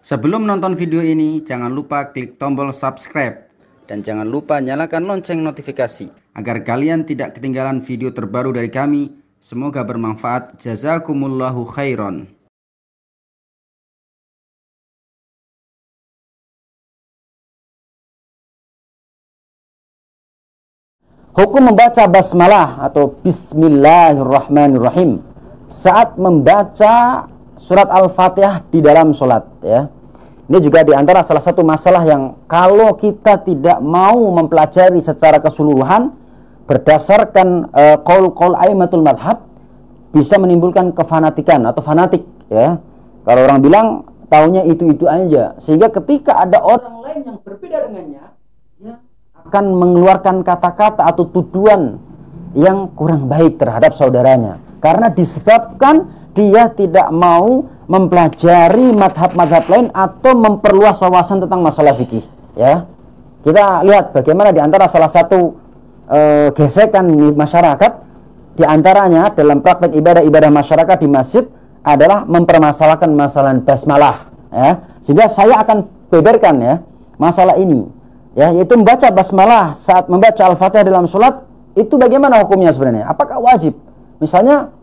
Sebelum nonton video ini, jangan lupa klik tombol subscribe dan jangan lupa nyalakan lonceng notifikasi agar kalian tidak ketinggalan video terbaru dari kami. Semoga bermanfaat. Jazakumullahu khairan. Hukum membaca basmalah atau bismillahirrahmanirrahim saat membaca surat Al-Fatihah di dalam sholat, ya. Ini juga diantara salah satu masalah yang kalau kita tidak mau mempelajari secara keseluruhan berdasarkan qaul aimatul madhab, bisa menimbulkan kefanatikan atau fanatik, ya. Kalau orang bilang taunya itu-itu aja, sehingga ketika ada orang lain yang berbeda dengannya, ya, akan mengeluarkan kata-kata atau tuduhan yang kurang baik terhadap saudaranya, karena disebabkan dia tidak mau mempelajari madhab-madhab lain atau memperluas wawasan tentang masalah fikih, ya. Kita lihat bagaimana diantara salah satu gesekan di masyarakat, diantaranya dalam praktek ibadah-ibadah masyarakat di masjid adalah mempermasalahkan masalah basmalah, ya. Sehingga saya akan beberkan, ya, masalah ini, ya, yaitu membaca basmalah saat membaca Al-Fatihah dalam sholat. Itu bagaimana hukumnya sebenarnya? Apakah wajib? Misalnya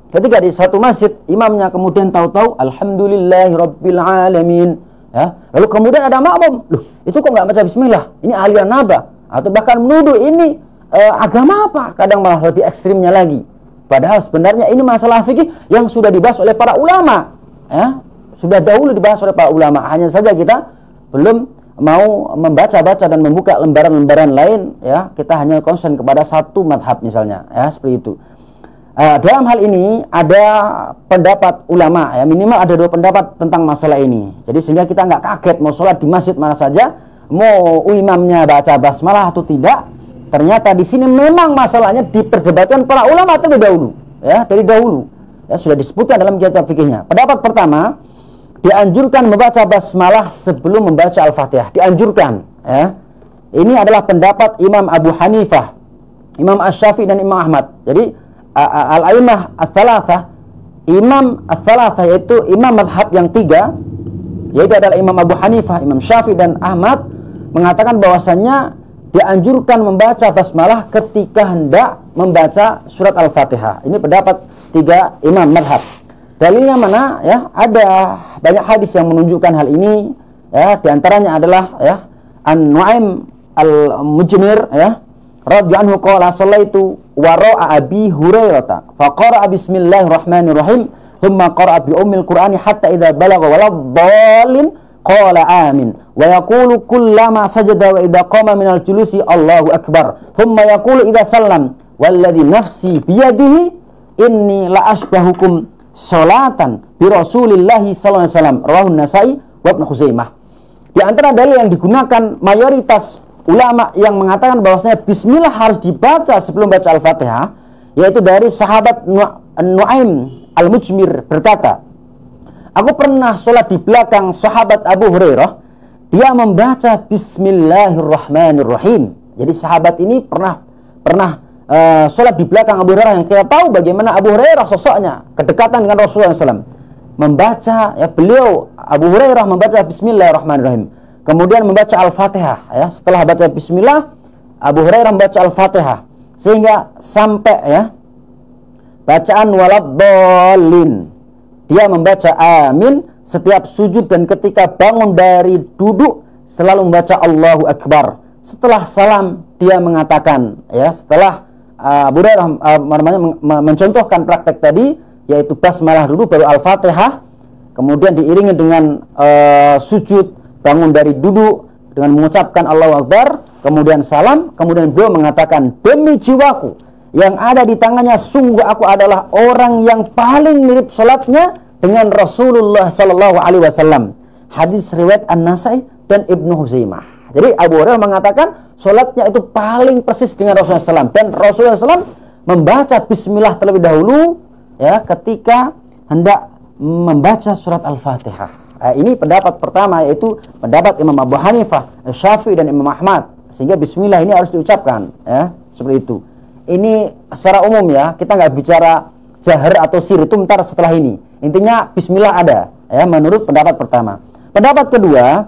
ketika di satu masjid imamnya kemudian tahu-tahu alhamdulillahirabbil-alamin, ya, lalu kemudian ada makmum, loh, itu kok nggak baca bismillah? Ini aliran naba, atau bahkan menuduh ini agama apa? Kadang malah lebih ekstrimnya lagi. Padahal sebenarnya ini masalah fikih yang sudah dibahas oleh para ulama, ya, sudah dahulu dibahas oleh para ulama. Hanya saja kita belum mau membaca-baca dan membuka lembaran-lembaran lain, ya. Kita hanya konsen kepada satu madhab misalnya, ya, seperti itu. Dalam hal ini ada pendapat ulama, ya, minimal ada dua pendapat tentang masalah ini. Jadi sehingga kita nggak kaget mau sholat di masjid mana saja, mau imamnya baca basmalah atau tidak. Ternyata di sini memang masalahnya diperdebatkan para ulama terlebih dahulu, ya, dari dahulu, ya, sudah disebutkan dalam kitab fikihnya. Pendapat pertama, dianjurkan membaca basmalah sebelum membaca Al-Fatihah, dianjurkan, ya. Ini adalah pendapat Imam Abu Hanifah, Imam Asy-Syafi'i dan Imam Ahmad. Jadi al-aimah ats-tsalatsah, imam ats-tsalatsah yaitu imam madhab yang tiga, yaitu adalah Imam Abu Hanifah, Imam Syafi'i dan Ahmad, mengatakan bahwasannya dianjurkan membaca basmalah ketika hendak membaca surat Al-Fatihah. Ini pendapat tiga imam madhab. Dalilnya mana, ya? Ada banyak hadis yang menunjukkan hal ini, ya. Di antaranya adalah, ya, An-Nu'aim Al-Mujmir, ya, radhiyallahu anhu qala shallaitu wara'a Abi Hurairah fa qara'a bismillahirrahmanirrahim thumma qara'a bi ummil qur'ani hatta idza balagha waladdallin qala amin wa yaqulu kullama sajada wa idza qama minal julusi Allahu akbar thumma yaqulu idza sallam walladzi nafsi biyadihi inni la asbahukum sholatan bi Rasulillahi sallallahu alaihi wasallam, rawahu Nasa'i wa Ibnu Khuzaimah. Di antara dalil yang digunakan mayoritas ulama yang mengatakan bahwasanya bismillah harus dibaca sebelum baca Al-Fatihah, yaitu dari sahabat Nu'aim Al-Mujmir berkata, aku pernah sholat di belakang sahabat Abu Hurairah, dia membaca bismillahirrahmanirrahim. Jadi sahabat ini pernah sholat di belakang Abu Hurairah, yang kita tahu bagaimana Abu Hurairah sosoknya, kedekatan dengan Rasulullah SAW. Membaca, ya, beliau Abu Hurairah membaca bismillahirrahmanirrahim, kemudian membaca Al-Fatihah, ya. Setelah baca bismillah, Abu Hurairah membaca Al-Fatihah sehingga sampai, ya, bacaan waladdallin. Dia membaca amin setiap sujud dan ketika bangun dari duduk selalu membaca Allahu Akbar. Setelah salam dia mengatakan, ya, setelah Abu Hurairah mencontohkan praktek tadi, yaitu basmalah dulu baru Al-Fatihah, kemudian diiringi dengan sujud, bangun dari duduk dengan mengucapkan Allahu Akbar, kemudian salam, kemudian beliau mengatakan, demi jiwaku yang ada di tangannya, sungguh aku adalah orang yang paling mirip sholatnya dengan Rasulullah Sallallahu Alaihi Wasallam. Hadis riwayat An-Nasa'i dan Ibnu Khuzaimah. Jadi Abu Hurairah mengatakan sholatnya itu paling persis dengan Rasulullah SAW, dan Rasulullah SAW membaca bismillah terlebih dahulu, ya, ketika hendak membaca surat Al-Fatihah. Ini pendapat pertama, yaitu pendapat Imam Abu Hanifah, Syafi'i dan Imam Ahmad. Sehingga bismillah ini harus diucapkan, ya, seperti itu. Ini secara umum, ya, kita nggak bicara jahar atau sir, itu ntar setelah ini. Intinya bismillah ada, ya, menurut pendapat pertama. Pendapat kedua,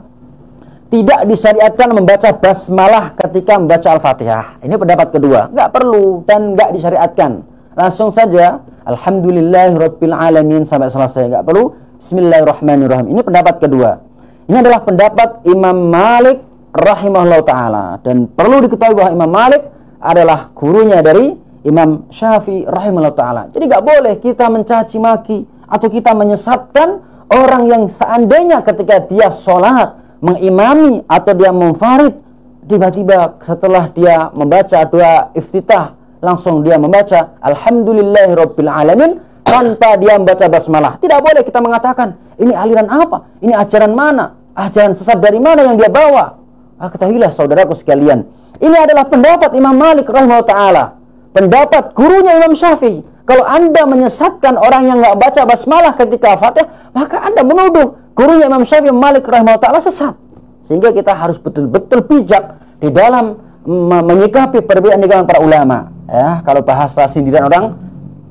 tidak disyariatkan membaca basmalah ketika membaca Al-Fatihah. Ini pendapat kedua, nggak perlu dan nggak disyariatkan. Langsung saja Alhamdulillahirabbil alamin sampai selesai, nggak perlu Bismillahirrahmanirrahim. Ini pendapat kedua. Ini adalah pendapat Imam Malik rahimahullah taala, dan perlu diketahui bahwa Imam Malik adalah gurunya dari Imam Syafi'i rahimahullah taala. Jadi nggak boleh kita mencaci maki atau kita menyesatkan orang yang seandainya ketika dia sholat mengimami atau dia munfarid, tiba-tiba setelah dia membaca doa iftitah langsung dia membaca Alhamdulillahirabbil alamin tanpa dia membaca basmalah. Tidak boleh kita mengatakan ini aliran apa, ini ajaran mana, ajaran sesat dari mana yang dia bawa. Ketahuilah saudaraku sekalian, ini adalah pendapat Imam Malik rahimahullah taala, pendapat gurunya Imam Syafi'i. Kalau Anda menyesatkan orang yang nggak baca basmalah ketika Fatihah, maka Anda menuduh gurunya Imam Syafi'i Malik rahimahullah taala sesat. Sehingga kita harus betul-betul bijak di dalam menyikapi perbedaan di kalangan para ulama. Ya, kalau bahasa sindiran orang,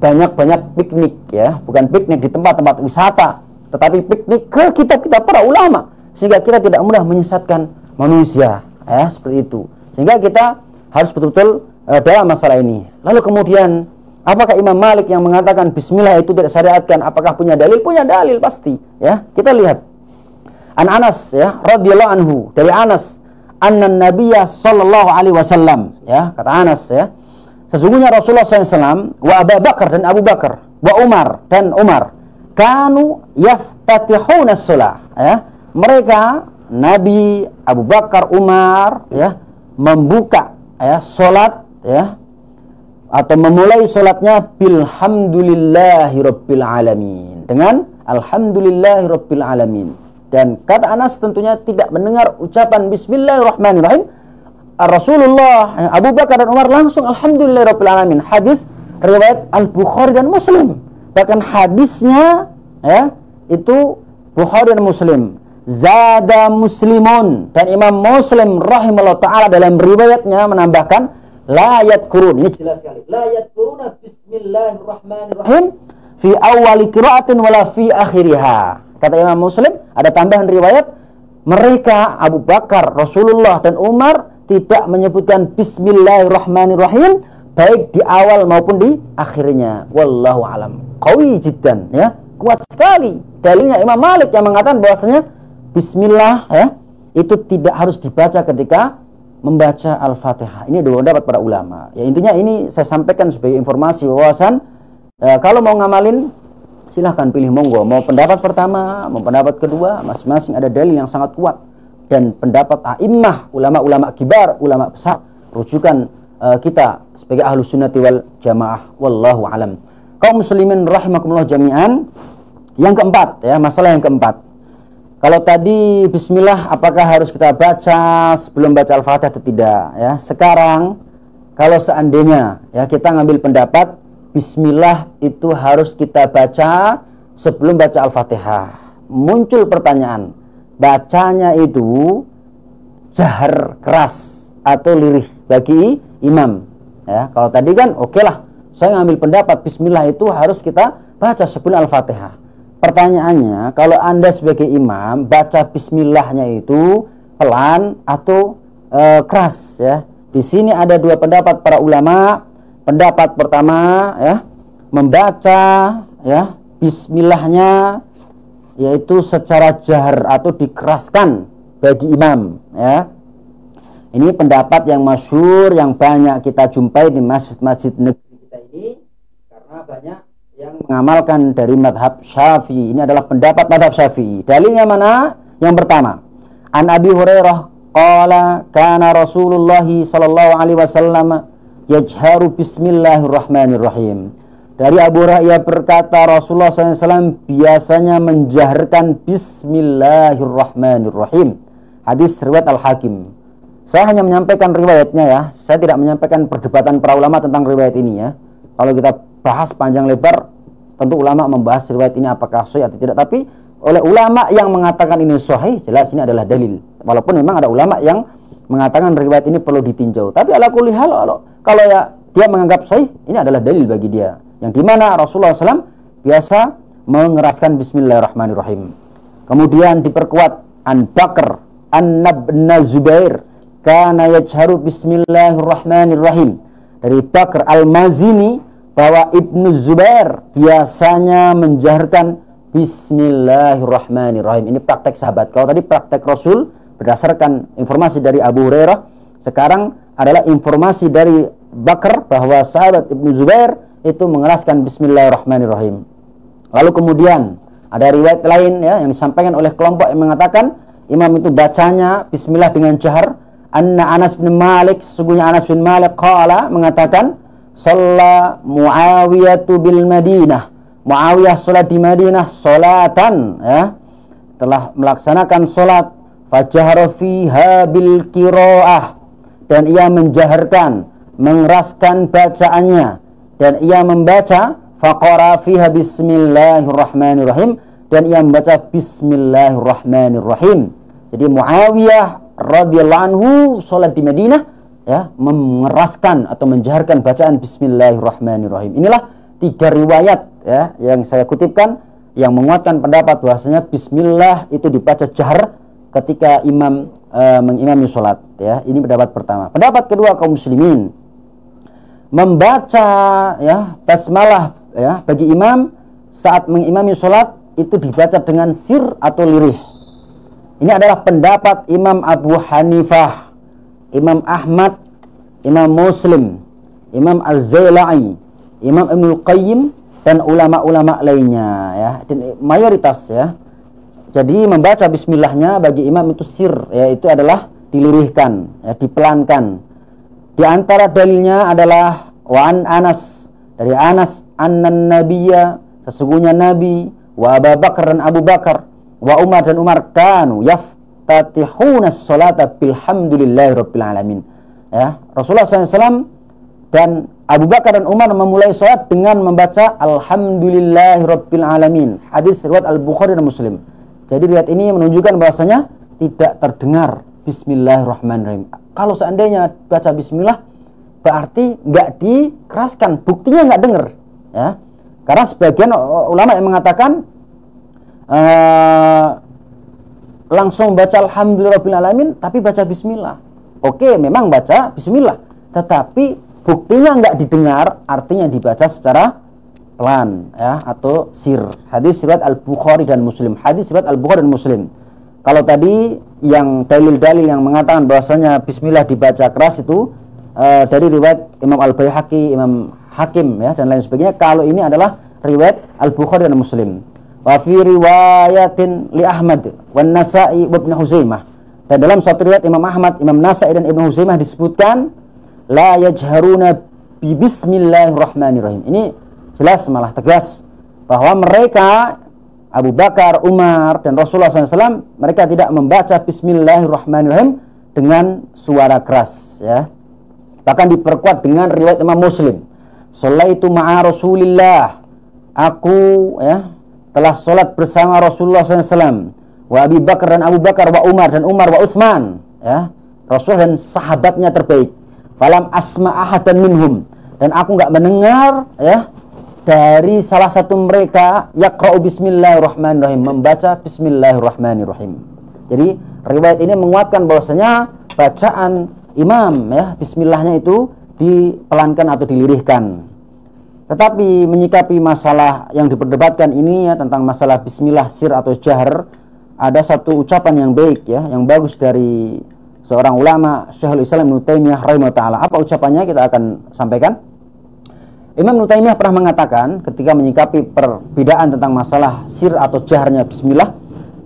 banyak-banyak piknik, ya, bukan piknik di tempat-tempat wisata, tetapi piknik ke kitab-kitab para ulama, sehingga kita tidak mudah menyesatkan manusia, ya, seperti itu. Sehingga kita harus betul-betul dalam masalah ini. Lalu kemudian, apakah Imam Malik yang mengatakan bismillah itu tidak syariatkan, apakah punya dalil? Punya dalil pasti, ya. Kita lihat An Anas, ya, radhiyallahu anhu, dari Anas, anna Nabiyya sallallahu alaihi wasallam, ya, kata Anas, ya, sesungguhnya Rasulullah SAW wa Abu Bakar dan Abu Bakar wa Umar dan Umar kanu yaftatihuna shalah, ya, mereka Nabi, Abu Bakar, Umar, ya, membuka, ya, salat, ya, atau memulai salatnya bilhamdulillahirabbil alamin, dengan alhamdulillahirabbil alamin. Dan kata Anas tentunya tidak mendengar ucapan bismillahirrahmanirrahim, Rasulullah, Abu Bakar dan Umar langsung alhamdulillahirabbil alamin. Hadis riwayat Al-Bukhari dan Muslim. Bahkan hadisnya, ya, itu Bukhari dan Muslim. Zada Muslimun, dan Imam Muslim rahimahullah taala dalam riwayatnya menambahkan la yadkurun. Ini jelas sekali. La yadkuruna bismillahirrahmanirrahim fi awali qiraatin wala fi akhiriha. Kata Imam Muslim, ada tambahan riwayat, mereka Abu Bakar, Rasulullah dan Umar tidak menyebutkan bismillahirrahmanirrahim baik di awal maupun di akhirnya. Wallahu alam. Qawi jiddan, ya, kuat sekali dalilnya Imam Malik yang mengatakan bahwasanya bismillah, ya, itu tidak harus dibaca ketika membaca Al-Fatihah. Ini dua pendapat para ulama. Ya, intinya ini saya sampaikan sebagai informasi wawasan. Kalau mau ngamalin silahkan pilih, monggo. Mau pendapat pertama, mau pendapat kedua, masing-masing ada dalil yang sangat kuat. Dan pendapat a'immah, ulama-ulama kibar, ulama besar, rujukan kita sebagai ahlu sunnati wal jamaah. Wallahu alam. Kaum muslimin rahimakumullah jami'an. Yang keempat, ya, masalah yang keempat. Kalau tadi bismillah apakah harus kita baca sebelum baca Al-Fatihah atau tidak, ya. Sekarang kalau seandainya, ya, kita ngambil pendapat bismillah itu harus kita baca sebelum baca Al-Fatihah, muncul pertanyaan, bacanya itu jahar keras atau lirih bagi imam, ya. Kalau tadi kan oke lah, saya ngambil pendapat bismillah itu harus kita baca sebelum Al-Fatihah. Pertanyaannya, kalau Anda sebagai imam baca bismillahnya itu pelan atau keras, ya. Di sini ada dua pendapat para ulama. Pendapat pertama, ya, membaca, ya, bismillahnya yaitu secara jahar atau dikeraskan bagi imam, ya. Ini pendapat yang masyhur yang banyak kita jumpai di masjid-masjid negeri kita ini, karena banyak yang mengamalkan dari madhab Syafi'i. Ini adalah pendapat madhab Syafi'i. Dalilnya mana? Yang pertama, An Abi Hurairah qala kana Rasulullah sallallahu alaihi wasallam yajharu bismillahirrahmanirrahim. Dari Abu Hurairah berkata Rasulullah SAW biasanya menjaharkan bismillahirrahmanirrahim. Hadis riwayat Al-Hakim. Saya hanya menyampaikan riwayatnya, ya. Saya tidak menyampaikan perdebatan para ulama tentang riwayat ini, ya. Kalau kita bahas panjang lebar, tentu ulama membahas riwayat ini apakah sahih atau tidak. Tapi oleh ulama yang mengatakan ini sahih, jelas ini adalah dalil. Walaupun memang ada ulama yang mengatakan riwayat ini perlu ditinjau. Tapi ala kulli hal, kalau ya dia menganggap sahih, ini adalah dalil bagi dia. Yang dimana Rasulullah SAW biasa mengeraskan bismillahirrahmanirrahim. Kemudian diperkuat an Bakr an ibn Zubair kana yajharu bismillahirrahmanirrahim. Dari Bakr al-Mazini bahwa Ibnu Zubair biasanya menjaharkan bismillahirrahmanirrahim. Ini praktek sahabat. Kalau tadi praktek Rasul berdasarkan informasi dari Abu Hurairah, sekarang adalah informasi dari Bakr bahwa sahabat Ibnu Zubair itu mengeraskan bismillahirrahmanirrahim. Lalu kemudian ada riwayat lain ya yang disampaikan oleh kelompok yang mengatakan imam itu bacanya bismillah dengan jahar. Anna Anas bin Malik, sesungguhnya Anas bin Malik qala mengatakan shalla Muawiyah bil Madinah. Muawiyah salat di Madinah salatan ya, telah melaksanakan salat fajahara fiha bil qiraah, dan ia menjaharkan, mengeraskan bacaannya, dan ia membaca faqara fiha bismillahirrahmanirrahim, dan ia membaca bismillahirrahmanirrahim. Jadi Muawiyah radhiyallahu anhu salat di Madinah ya, mengeraskan atau menjaharkan bacaan bismillahirrahmanirrahim. Inilah 3 riwayat ya yang saya kutipkan yang menguatkan pendapat bahwasanya bismillah itu dibaca jahar ketika imam mengimami salat ya. Ini pendapat pertama. Pendapat kedua kaum muslimin, membaca ya basmalah ya bagi imam saat mengimami salat itu dibaca dengan sir atau lirih. Ini adalah pendapat Imam Abu Hanifah, Imam Ahmad, Imam Muslim, Imam Az-Zailai, Imam Ibnul Qayyim, dan ulama-ulama lainnya ya, dan mayoritas ya. Jadi membaca bismillahnya bagi imam itu sir, yaitu adalah dilirihkan ya, dipelankan. Di antara dalilnya adalah wa Anas, dari Anas annan nabiyya, sesungguhnya Nabi, wa Abu Bakar dan Abu Bakar, wa Umar dan Umar kanu yaftatihuna sholata bilhamdulillahi rabbil alamin ya. Rasulullah SAW dan Abu Bakar dan Umar memulai sholat dengan membaca alhamdulillahi rabbil alamin. Hadis riwayat Al-Bukhari dan Muslim. Jadi riwayat ini menunjukkan bahwasanya tidak terdengar bismillahirrahmanirrahim. Kalau seandainya baca bismillah berarti nggak dikeraskan, buktinya nggak dengar ya. Karena sebagian ulama yang mengatakan langsung baca alhamdulillahirrahmanirrahim tapi baca bismillah. Oke, memang baca bismillah, tetapi buktinya nggak didengar, artinya dibaca secara pelan ya, atau sir. Hadis riwayat Al-Bukhari dan Muslim. Hadis riwayat Al-Bukhari dan Muslim. Kalau tadi yang dalil-dalil yang mengatakan bahwasanya bismillah dibaca keras itu dari riwayat Imam Al-Baihaqi, Imam Hakim ya, dan lain sebagainya. Kalau ini adalah riwayat Al-Bukhari dan Muslim. Wa fi riwayatin li Ahmad wan Nasa'i wa Ibnu Huzaimah. Dan dalam satu riwayat Imam Ahmad, Imam Nasa'i dan Ibnu Huzaimah disebutkan la yajharuna bi bismillahirrahmanirrahim. Ini jelas, malah tegas bahwa mereka Abu Bakar, Umar dan Rasulullah SAW mereka tidak membaca bismillahirrahmanirrahim dengan suara keras ya. Bahkan diperkuat dengan riwayat Imam Muslim. Sholaitu ma'a Rasulillah, aku ya telah sholat bersama Rasulullah SAW, wa Abi Bakar dan Abu Bakar, wa Umar dan Umar, wa Utsman ya, Rasul dan sahabatnya terbaik. Falam asma ahadan minhum, dan aku enggak mendengar ya dari salah satu mereka yaqra'u bismillahirrahmanirrahim, membaca bismillahirrahmanirrahim. Jadi riwayat ini menguatkan bahwasanya bacaan imam ya bismillahnya itu dipelankan atau dilirihkan. Tetapi menyikapi masalah yang diperdebatkan ini ya, tentang masalah bismillah sir atau jahar, ada satu ucapan yang baik ya, yang bagus dari seorang ulama, Syekhul Islam Ibnu Taimiyah rahimahullah taala. Apa ucapannya kita akan sampaikan. Imam Ibnu Taimiyah pernah mengatakan ketika menyikapi perbedaan tentang masalah sir atau jaharnya bismillah,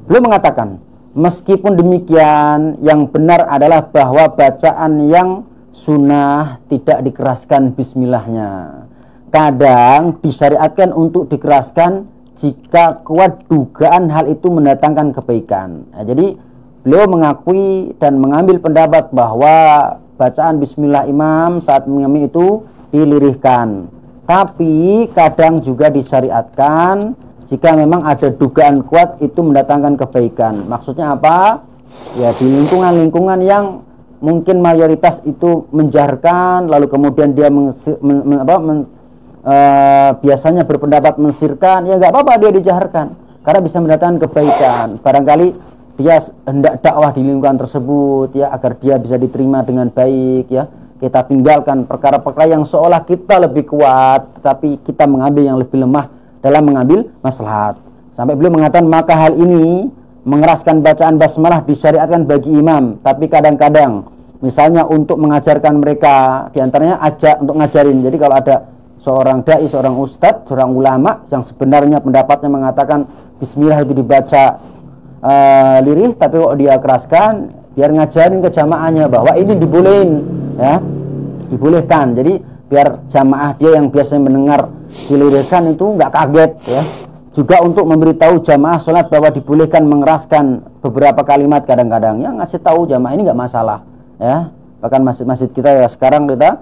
beliau mengatakan, meskipun demikian yang benar adalah bahwa bacaan yang sunnah tidak dikeraskan bismillahnya. Kadang disyariatkan untuk dikeraskan jika kuat dugaan hal itu mendatangkan kebaikan. Nah, jadi beliau mengakui dan mengambil pendapat bahwa bacaan bismillah imam saat mengimami itu dilirihkan. Tapi kadang juga disyariatkan jika memang ada dugaan kuat itu mendatangkan kebaikan. Maksudnya apa? Ya di lingkungan-lingkungan yang mungkin mayoritas itu menjaharkan, lalu kemudian dia biasanya berpendapat mensirkan, ya nggak apa-apa dia dijaharkan. karena bisa mendatangkan kebaikan. Barangkali dia hendak dakwah di lingkungan tersebut ya, agar dia bisa diterima dengan baik ya. Kita tinggalkan perkara-perkara yang seolah kita lebih kuat, tapi kita mengambil yang lebih lemah dalam mengambil maslahat. Sampai beliau mengatakan, maka hal ini mengeraskan bacaan basmalah disyariatkan bagi imam, tapi kadang-kadang misalnya untuk mengajarkan mereka, diantaranya ajak untuk ngajarin. Jadi kalau ada seorang dai, seorang ustadz, seorang ulama yang sebenarnya pendapatnya mengatakan bismillah itu dibaca lirih, tapi kok dia keraskan, biar ngajarin ke jamaahnya bahwa ini dibolehin ya, dibolehkan. Jadi biar jamaah dia yang biasanya mendengar dilirihkan itu nggak kaget ya. Juga untuk memberitahu jamaah sholat bahwa dibolehkan mengeraskan beberapa kalimat kadang-kadang, ya ngasih tahu jamaah ini nggak masalah ya. Bahkan masjid-masjid kita ya sekarang kita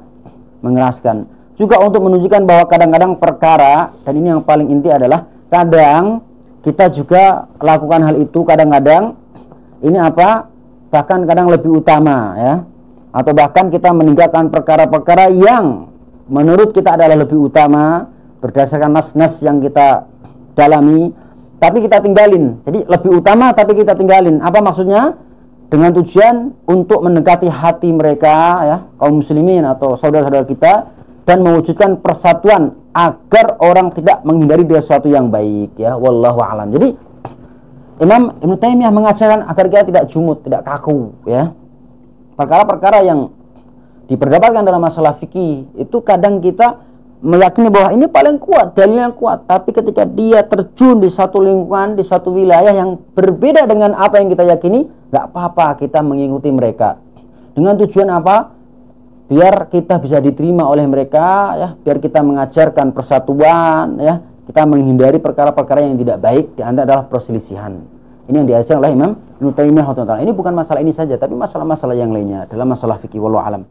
mengeraskan. Juga untuk menunjukkan bahwa kadang-kadang perkara, dan ini yang paling inti adalah kadang kita juga lakukan hal itu, kadang-kadang ini apa, bahkan kadang lebih utama ya, atau bahkan kita meninggalkan perkara-perkara yang menurut kita adalah lebih utama berdasarkan nas-nas yang kita dalami, tapi kita tinggalin. Jadi lebih utama tapi kita tinggalin. Apa maksudnya? Dengan tujuan untuk mendekati hati mereka ya, kaum muslimin atau saudara-saudara kita, dan mewujudkan persatuan agar orang tidak menghindari dari sesuatu yang baik ya. Wallahu a'lam. Jadi Imam Ibnu Taimiyah mengajarkan agar kita tidak jumud, tidak kaku ya. Perkara-perkara yang diperdapatkan dalam masalah fikih itu kadang kita meyakini bahwa ini paling kuat, dalil yang kuat, tapi ketika dia terjun di satu lingkungan, di suatu wilayah yang berbeda dengan apa yang kita yakini, nggak apa-apa kita mengikuti mereka. Dengan tujuan apa? Biar kita bisa diterima oleh mereka ya, biar kita mengajarkan persatuan ya, kita menghindari perkara-perkara yang tidak baik, di antara adalah perselisihan. Ini yang diajarkan oleh Imam Ibnu Taimiyah. Ini bukan masalah ini saja, tapi masalah-masalah yang lainnya dalam masalah fikih. Wallahu a'lam.